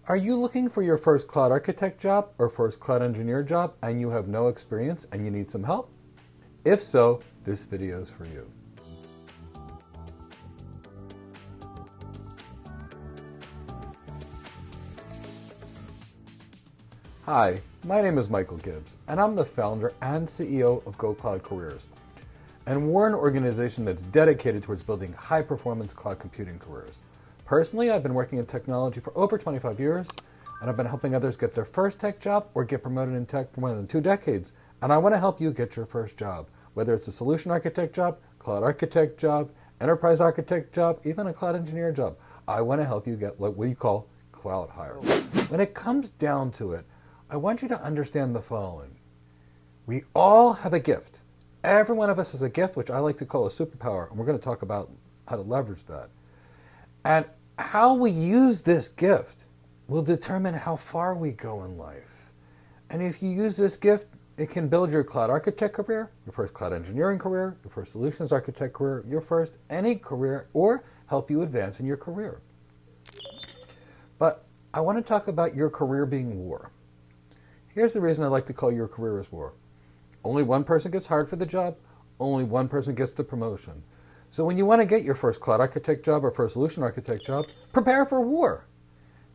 Are you looking for your first cloud architect job or first cloud engineer job and you have no experience and you need some help? If so, this video is for you. Hi, my name is Michael Gibbs, and I'm the founder and CEO of Go Cloud Careers. And we're an organization that's dedicated towards building high-performance cloud computing careers. Personally, I've been working in technology for over 25 years, and I've been helping others get their first tech job or get promoted in tech for more than 2 decades. And I want to help you get your first job, whether it's a solution architect job, cloud architect job, enterprise architect job, even a cloud engineer job. I want to help you get what you call cloud hire. When it comes down to it, I want you to understand the following. We all have a gift. Every one of us has a gift, which I like to call a superpower, and we're going to talk about how to leverage that. And how we use this gift will determine how far we go in life. And if you use this gift, it can build your cloud architect career, your first cloud engineering career, your first solutions architect career, your first any career, or help you advance in your career. But I want to talk about your career being war. Here's the reason I like to call your career as war. Only one person gets hired for the job, only one person gets the promotion. So when you want to get your first cloud architect job or first solution architect job, prepare for war.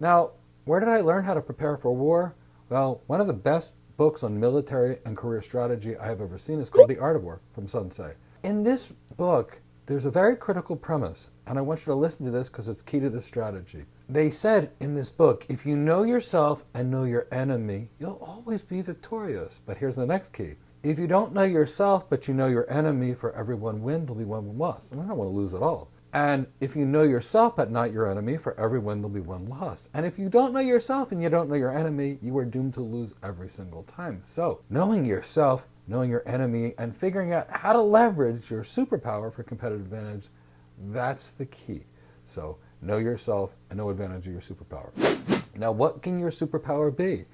Now, where did I learn how to prepare for war? Well, one of the best books on military and career strategy I have ever seen is called The Art of War from Sun Tzu. In this book, there's a very critical premise, and I want you to listen to this because it's key to this strategy. They said in this book, if you know yourself and know your enemy, you'll always be victorious. But here's the next key. If you don't know yourself, but you know your enemy, for every one win, there'll be one loss. And I don't want to lose at all. And if you know yourself, but not your enemy, for every win, there'll be one loss. And if you don't know yourself and you don't know your enemy, you are doomed to lose every single time. So knowing yourself, knowing your enemy, and figuring out how to leverage your superpower for competitive advantage, that's the key. So know yourself and know advantage of your superpower. Now, what can your superpower be?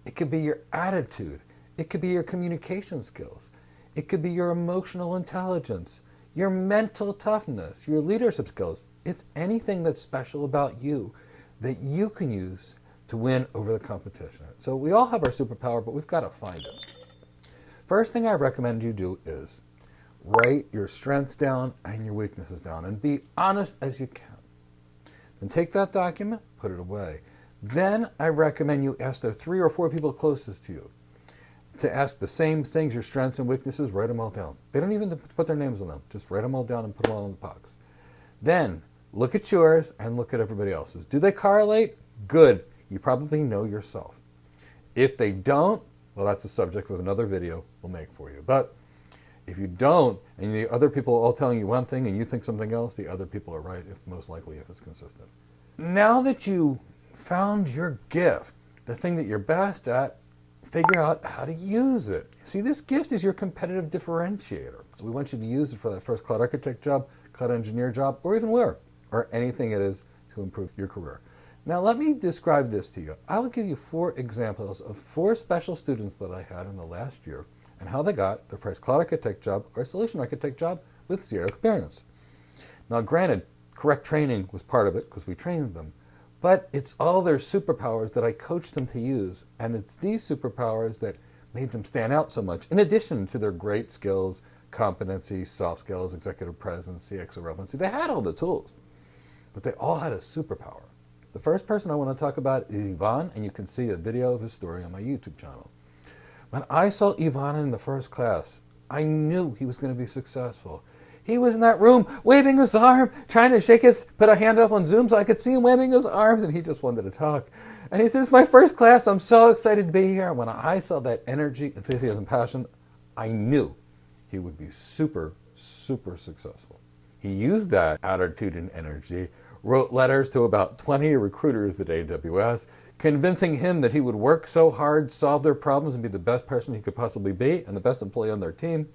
It could be your attitude. It could be your communication skills. It could be your emotional intelligence, your mental toughness, your leadership skills. It's anything that's special about you that you can use to win over the competition. So we all have our superpower, but we've got to find it. First thing I recommend you do is write your strengths down and your weaknesses down and be honest as you can. Then take that document, put it away. Then I recommend you ask the 3 or 4 people closest to you to ask the same things, your strengths and weaknesses, write them all down. They don't even put their names on them. Just write them all down and put them all in the box. Then look at yours and look at everybody else's. Do they correlate? Good. You probably know yourself. If they don't, well, that's the subject of another video we'll make for you. But if you don't, and the other people are all telling you one thing and you think something else, the other people are right, most likely if it's consistent. Now that you found your gift, the thing that you're best at, figure out how to use it. See, this gift is your competitive differentiator. So we want you to use it for that first cloud architect job, cloud engineer job, or even where, or anything it is to improve your career. Now let me describe this to you. I will give you 4 examples of 4 special students that I had in the last year and how they got their first cloud architect job or solution architect job with 0 experience. Now granted, correct training was part of it because we trained them. But it's all their superpowers that I coached them to use. And it's these superpowers that made them stand out so much, in addition to their great skills, competency, soft skills, executive presence, CXO relevancy. They had all the tools, but they all had a superpower. The first person I want to talk about is Yvan, and you can see a video of his story on my YouTube channel. When I saw Yvan in the first class, I knew he was going to be successful. He was in that room waving his arm, trying to put a hand up on Zoom so I could see him waving his arms, and he just wanted to talk. And he said, it's my first class. I'm so excited to be here. When I saw that energy, enthusiasm, passion, I knew he would be super, super successful. He used that attitude and energy, wrote letters to about 20 recruiters at AWS, convincing him that he would work so hard, solve their problems, and be the best person he could possibly be and the best employee on their team.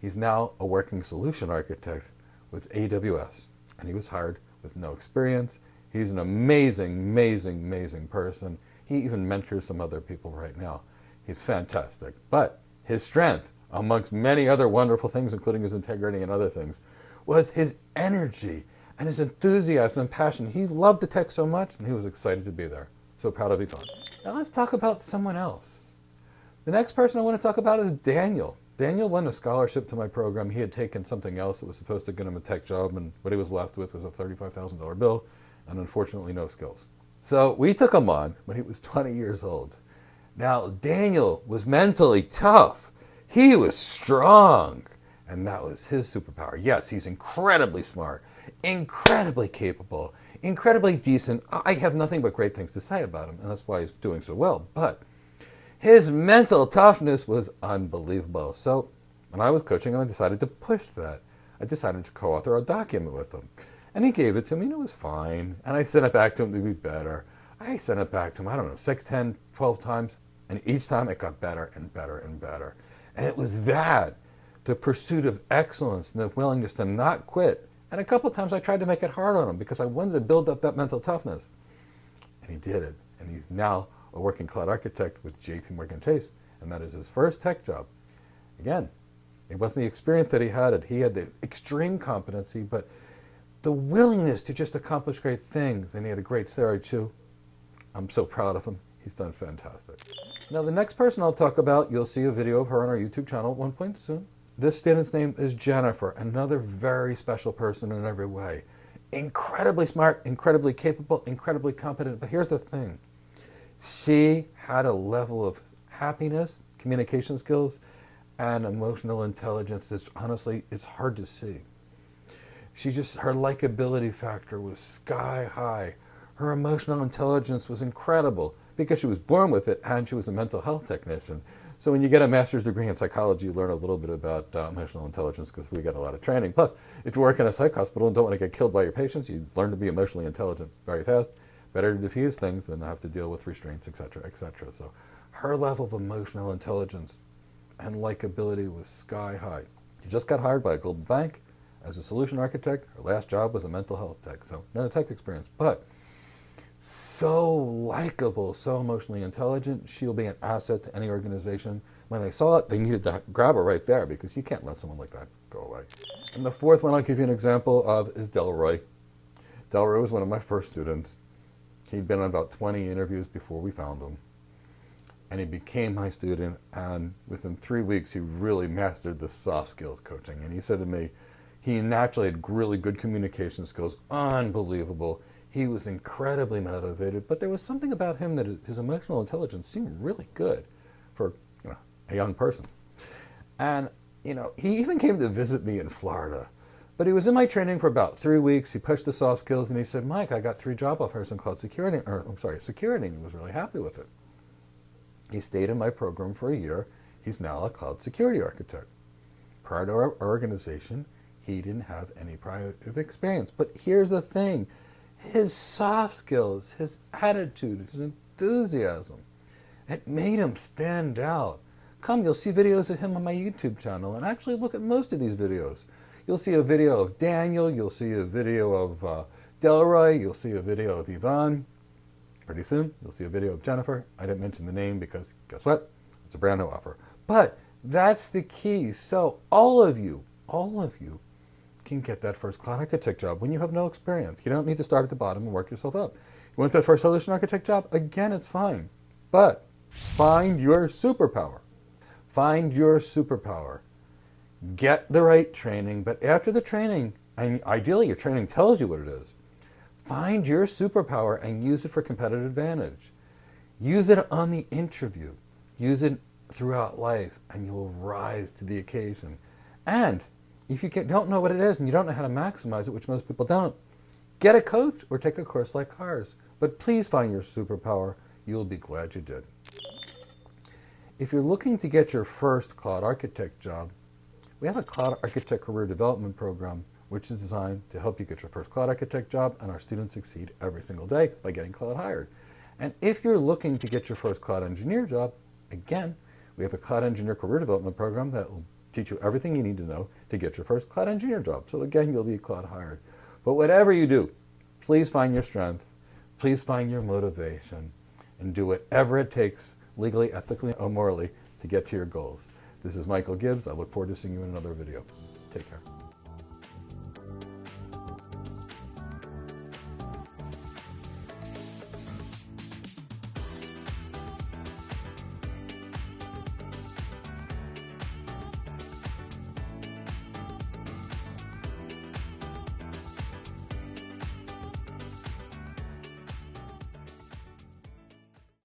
He's now a working solution architect with AWS, and he was hired with no experience. He's an amazing, amazing, amazing person. He even mentors some other people right now. He's fantastic. But his strength, amongst many other wonderful things, including his integrity and other things, was his energy and his enthusiasm and passion. He loved the tech so much, and he was excited to be there. So proud of Yvan. Now let's talk about someone else. The next person I want to talk about is Daniel. Daniel won a scholarship to my program. He had taken something else that was supposed to get him a tech job, and what he was left with was a $35,000 bill and unfortunately no skills. So we took him on when he was 20 years old. Now Daniel was mentally tough. He was strong, and that was his superpower. Yes, he's incredibly smart, incredibly capable, incredibly decent. I have nothing but great things to say about him, and that's why he's doing so well. But his mental toughness was unbelievable. So when I was coaching him, I decided to push that. I decided to co-author a document with him. And he gave it to me, and it was fine. And I sent it back to him to be better. I sent it back to him, I don't know, 6, 10, 12 times. And each time it got better and better and better. And it was that, the pursuit of excellence and the willingness to not quit. And a couple of times I tried to make it hard on him because I wanted to build up that mental toughness. And he did it. And he's now a working cloud architect with JPMorgan Chase, and that is his first tech job. Again, it wasn't the experience that he had. He had the extreme competency, but the willingness to just accomplish great things, and he had a great salary too. I'm so proud of him. He's done fantastic. Now the next person I'll talk about, you'll see a video of her on our YouTube channel at one point soon. This student's name is Jennifer, another very special person in every way. Incredibly smart, incredibly capable, incredibly competent, but here's the thing. She had a level of happiness, communication skills, and emotional intelligence that's honestly, it's hard to see. Her likability factor was sky high. Her emotional intelligence was incredible because she was born with it and she was a mental health technician. So when you get a master's degree in psychology, you learn a little bit about emotional intelligence because we get a lot of training. Plus, if you work in a psych hospital and don't want to get killed by your patients, you learn to be emotionally intelligent very fast. Better to diffuse things than have to deal with restraints, etc., etc. So her level of emotional intelligence and likability was sky high. She just got hired by a global bank as a solution architect. Her last job was a mental health tech, so no tech experience. But so likable, so emotionally intelligent, she'll be an asset to any organization. When they saw it, they needed to grab her right there because you can't let someone like that go away. And the fourth one I'll give you an example of is Delroy. Delroy was one of my first students. He'd been on about 20 interviews before we found him. And he became my student, and within 3 weeks, he really mastered the soft skills coaching. And he said to me, he naturally had really good communication skills, unbelievable. He was incredibly motivated, but there was something about him that his emotional intelligence seemed really good for a young person. And he even came to visit me in Florida. But he was in my training for about 3 weeks. He pushed the soft skills, and he said, Mike, I got 3 job offers in cloud security, security, and he was really happy with it. He stayed in my program for a year. He's now a cloud security architect. Prior to our organization, he didn't have any prior experience. But here's the thing. His soft skills, his attitude, his enthusiasm, it made him stand out. Come, you'll see videos of him on my YouTube channel, and actually look at most of these videos. You'll see a video of Daniel, you'll see a video of Delroy, you'll see a video of Yvan. Pretty soon, you'll see a video of Jennifer. I didn't mention the name because, guess what? It's a brand new offer. But that's the key. So all of you can get that first cloud architect job when you have no experience. You don't need to start at the bottom and work yourself up. You want that first solution architect job? Again, it's fine. But find your superpower. Find your superpower. Get the right training, but after the training, and ideally your training tells you what it is, find your superpower and use it for competitive advantage. Use it on the interview. Use it throughout life, and you will rise to the occasion. And if you don't know what it is and you don't know how to maximize it, which most people don't, get a coach or take a course like ours. But please find your superpower. You'll be glad you did. If you're looking to get your first cloud architect job, we have a cloud architect career development program which is designed to help you get your first cloud architect job, and our students succeed every single day by getting cloud hired. And if you're looking to get your first cloud engineer job, again, we have a cloud engineer career development program that will teach you everything you need to know to get your first cloud engineer job. So again, you'll be cloud hired. But whatever you do, please find your strength, please find your motivation, and do whatever it takes legally, ethically, or morally to get to your goals. This is Michael Gibbs. I look forward to seeing you in another video. Take care.